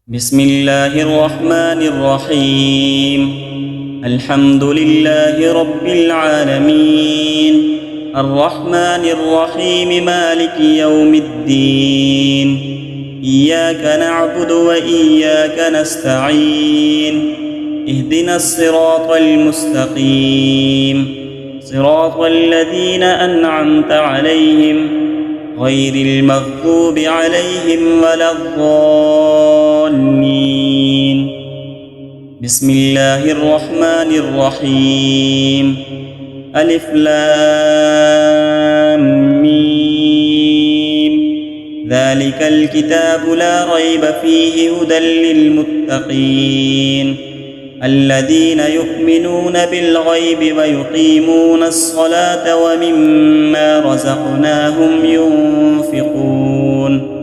بسم الله الرحمن الرحيم. الحمد لله رب العالمين، الرحمن الرحيم، مالك يوم الدين. إياك نعبد وإياك نستعين. اهدنا الصراط المستقيم، صراط الذين أنعمت عليهم غير المغضوب عليهم ولا الضالين. بسم الله الرحمن الرحيم. ألف لام ميم. ذلك الكتاب لا ريب فيه هدى للمتقين الذين يؤمنون بالغيب ويقيمون الصلاة ومما رزقناهم ينفقون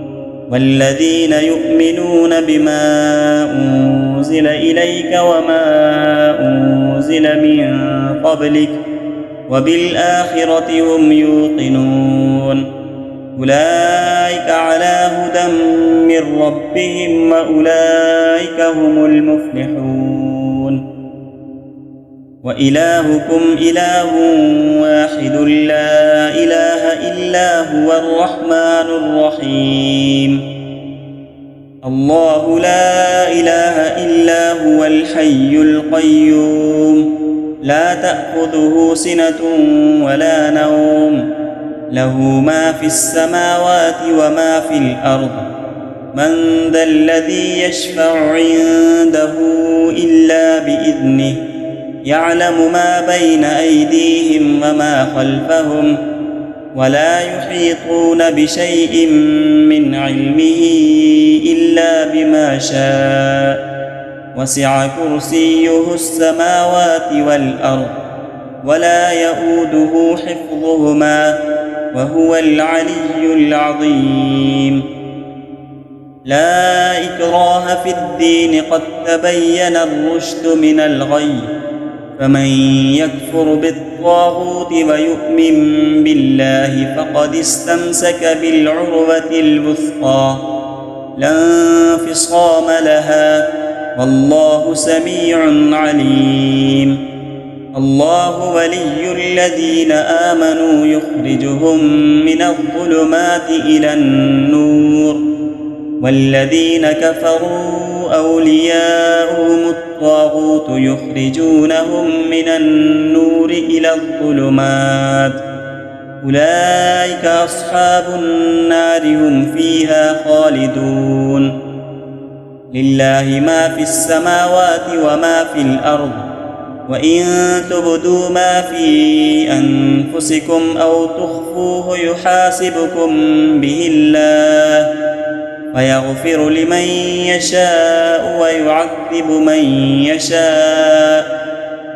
والذين يؤمنون بما أنزل إليك وما أنزل من قبلك وبالآخرة هم يوقنون. أولئك على هدى من ربهم وأولئك هم المفلحون. وإلهكم إله واحد لا إله إلا هو الرحمن الرحيم. الله لا إله إلا هو الحي القيوم، لا تأخذه سنة ولا نوم، له ما في السماوات وما في الأرض. من ذا الذي يشفع عنده إلا بإذنه، يعلم ما بين أيديهم وما خلفهم، ولا يحيطون بشيء من علمه إلا بما شاء. وسع كرسيه السماوات والأرض ولا يئوده حفظهما وهو العلي العظيم. لا إكراه في الدين، قد تبين الرشد من الغي، فمن يكفر بالطاغوت ويؤمن بالله فقد استمسك بالعروة الوثقى لا انفصام لها، والله سميع عليم. الله ولي الذين آمنوا يخرجهم من الظلمات إلى النور، والذين كفروا أولياؤهم الطاغوت يخرجونهم من النور إلى الظلمات. أولئك أصحاب النار، هم فيها خالدون. لله ما في السماوات وما في الأرض، وإن تبدوا ما في أنفسكم أو تخفوه يحاسبكم به الله، فيغفر لمن يشاء ويعذب من يشاء،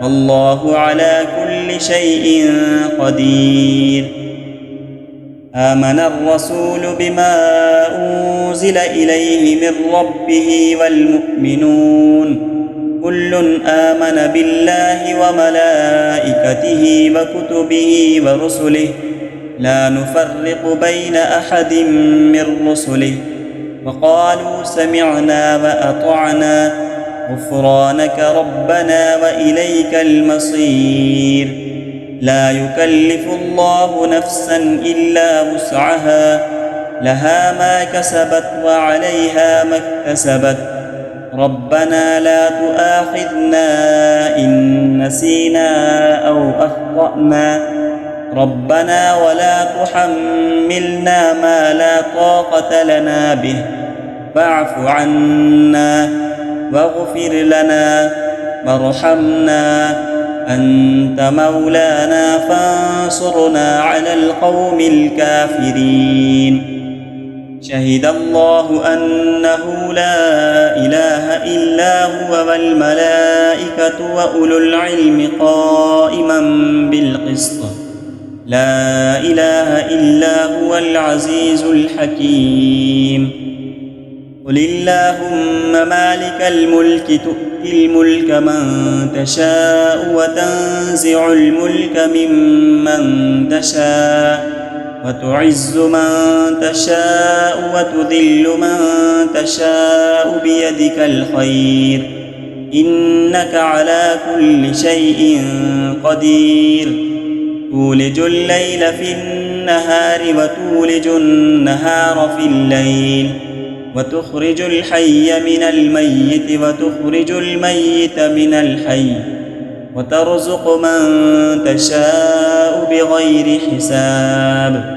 والله على كل شيء قدير. آمن الرسول بما أنزل إليه من ربه والمؤمنون كل آمن بالله وملائكته وكتبه ورسله لا نفرق بين أحد من رسله، وقالوا سمعنا وأطعنا غفرانك ربنا وإليك المصير. لا يكلف الله نفسا إلا وسعها، لها ما كسبت وعليها ما اكتسبت. ربنا لا تؤاخذنا إن نسينا أو أخطأنا، ربنا ولا تحملنا ما لا طاقة لنا به، فاعف عنا واغفر لنا وارحمنا، أنت مولانا فانصرنا على القوم الكافرين. شهد الله أنه لا إله إلا هو والملائكة وأولو العلم قائما بالقسط، لا إله إلا هو العزيز الحكيم. قل اللهم مالك الملك، تؤتي الملك من تشاء وتنزع الملك ممن تشاء وتعز من تشاء وتذل من تشاء بيدك الخير إنك على كل شيء قدير تولج الليل في النهار وتولج النهار في الليل وتخرج الحي من الميت وتخرج الميت من الحي وترزق من تشاء بغير حساب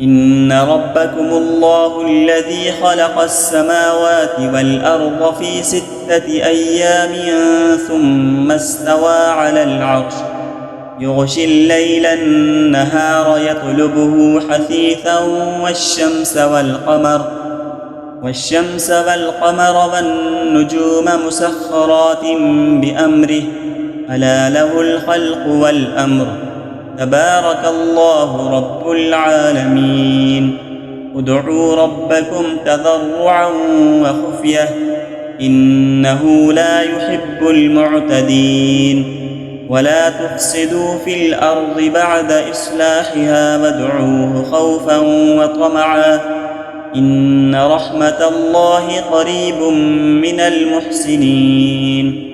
إن ربكم الله الذي خلق السماوات والأرض في 6 أيام ثم استوى على العرش يغشي الليل النهار يطلبه حثيثا والشمس والقمر والنجوم مسخرات بأمره ألا له الخلق والأمر تبارك الله رب العالمين ادعوا ربكم تضرعا وخفية إنه لا يحب المعتدين ولا تفسدوا في الأرض بعد إصلاحها وادعوه خوفا وطمعا إن رحمة الله قريب من المحسنين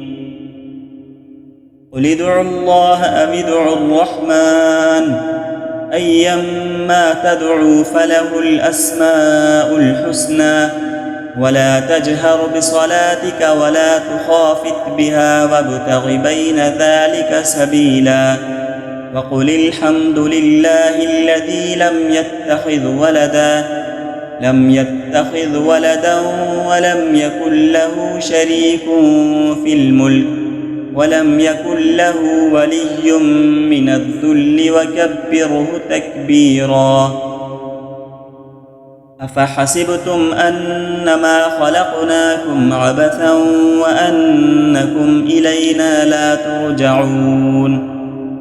قل ادعوا الله أم ادعوا الرحمن أيما تدعوا فله الأسماء الحسنى ولا تجهر بصلاتك ولا تخافت بها وابتغ بين ذلك سبيلا وقل الحمد لله الذي لم يتخذ ولدا ولم يكن له شريك في الملك ولم يكن له ولي من الذل وكبره تكبيرا أفحسبتم أنما خلقناكم عبثا وأنكم إلينا لا ترجعون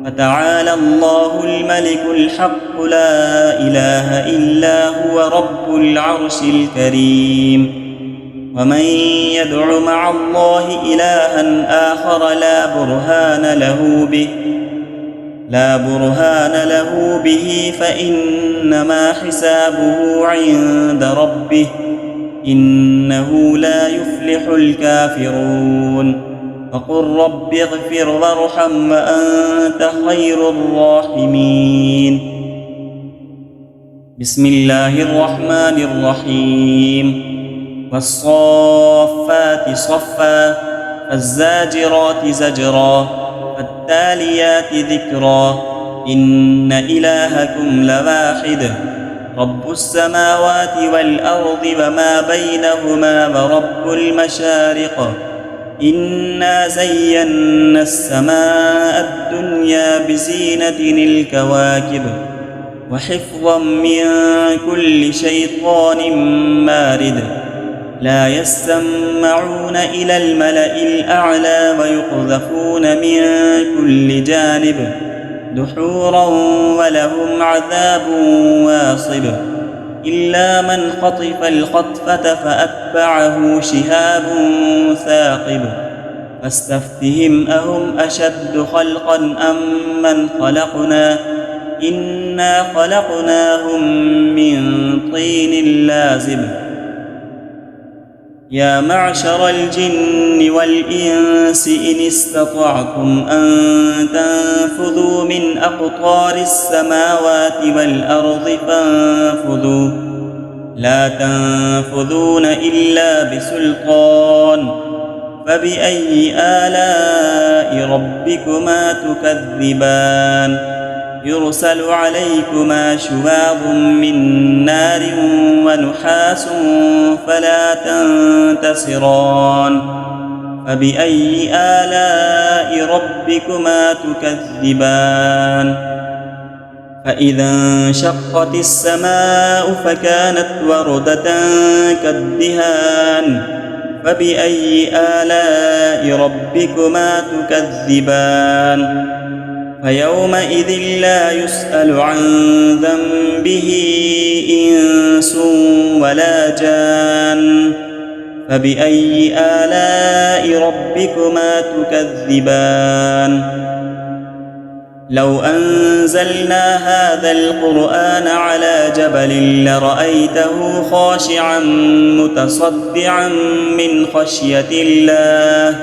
فتعالى الله الملك الحق لا إله إلا هو رب العرش الكريم ومن يدع مع الله إلها آخر لا برهان له به فإنما حسابه عند ربه إنه لا يفلح الكافرون وقل رب اغفر وارحم وأنت خير الراحمين بسم الله الرحمن الرحيم والصافات صفا فالزاجرات زجرا فالتاليات ذكرا إن إلهكم لواحد رب السماوات والأرض وما بينهما ورب المشارق إنا زينا السماء الدنيا بزينة الكواكب وحفظا من كل شيطان مارد لا يسمعون إلى الملأ الأعلى ويقذفون من كل جانب دحورا ولهم عذاب واصب إلا من خطف الخطفة فأتبعه شهاب ثاقب فاستفتهم أهم أشد خلقا أم من خلقنا إنا خلقناهم من طين لازب يا معشر الجن والإنس إن استطعتم أن تنفذوا من أقطار السماوات والأرض فانفذوا لا تنفذون إلا بسلطان فبأي آلاء ربكما تكذبان يرسل عليكما شواظ من نار ونحاس فلا تنتصران فبأي آلاء ربكما تكذبان فإذا انشقت السماء فكانت وردة كالدهان فبأي آلاء ربكما تكذبان فيومئذ لا يسأل عن ذنبه إنس ولا جان فبأي آلاء ربكما تكذبان لو أنزلنا هذا القرآن على جبل لرأيته خاشعا متصدعا من خشية الله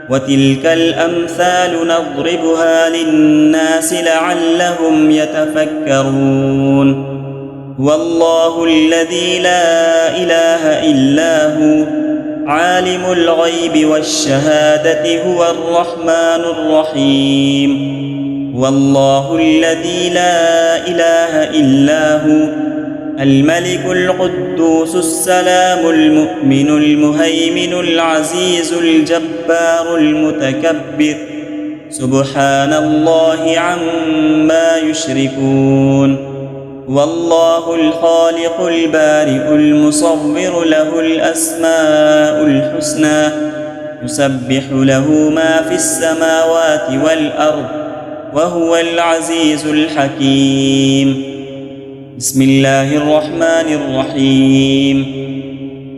وتلك الأمثال نضربها للناس لعلهم يتفكرون هو الله الذي لا إله إلا هو عالم الغيب والشهادة هو الرحمن الرحيم هو الله الذي لا إله إلا هو الملك القدوس السلام المؤمن المهيمن العزيز الجبار المتكبر سبحان الله عما يشركون والله الخالق البارئ المصور له الأسماء الحسنى يسبح له ما في السماوات والأرض وهو العزيز الحكيم بسم الله الرحمن الرحيم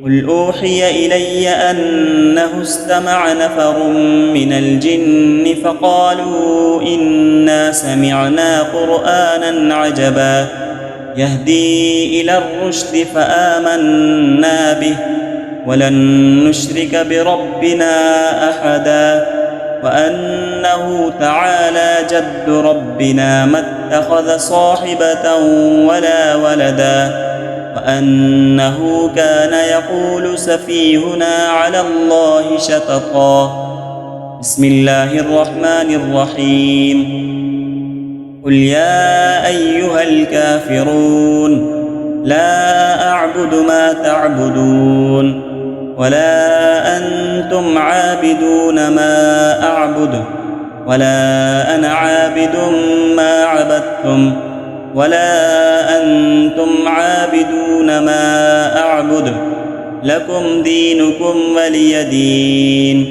قل أوحي إلي أنه استمع نفر من الجن فقالوا إنا سمعنا قرآنا عجبا يهدي إلى الرشد فآمنا به ولن نشرك بربنا أحدا وأنه تعالى جد ربنا ما اتخذ صاحبة ولا ولدا وأنه كان يقول سفيهنا على الله شططا بسم الله الرحمن الرحيم قل يا أيها الكافرون لا أعبد ما تعبدون ولا أنتم عابدون ما أعبد ولا أنا عابد ما عبدتم ولا أنتم عابدون ما أعبد لكم دينكم ولي دين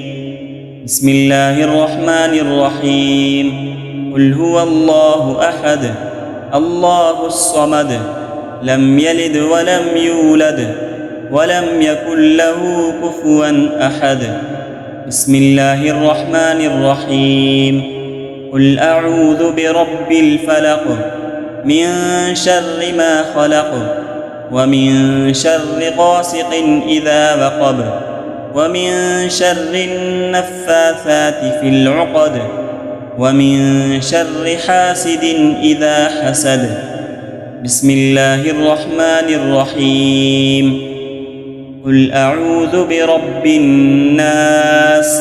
بسم الله الرحمن الرحيم قل هو الله أحد الله الصمد لم يلد ولم يولد ولم يكن له كفوا أحد بسم الله الرحمن الرحيم قل أعوذ برب الفلق من شر ما خلق ومن شر غاسق إذا وقب ومن شر النفاثات في العقد ومن شر حاسد إذا حسد بسم الله الرحمن الرحيم قل أعوذ برب الناس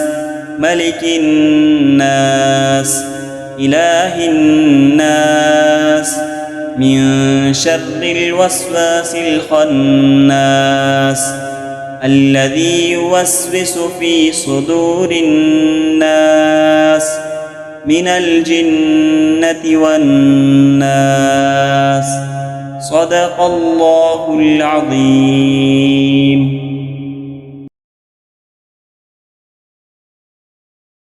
ملك الناس إله الناس من شر الوسواس الخناس الذي يوسوس في صدور الناس من الجنة والناس صدق الله العظيم.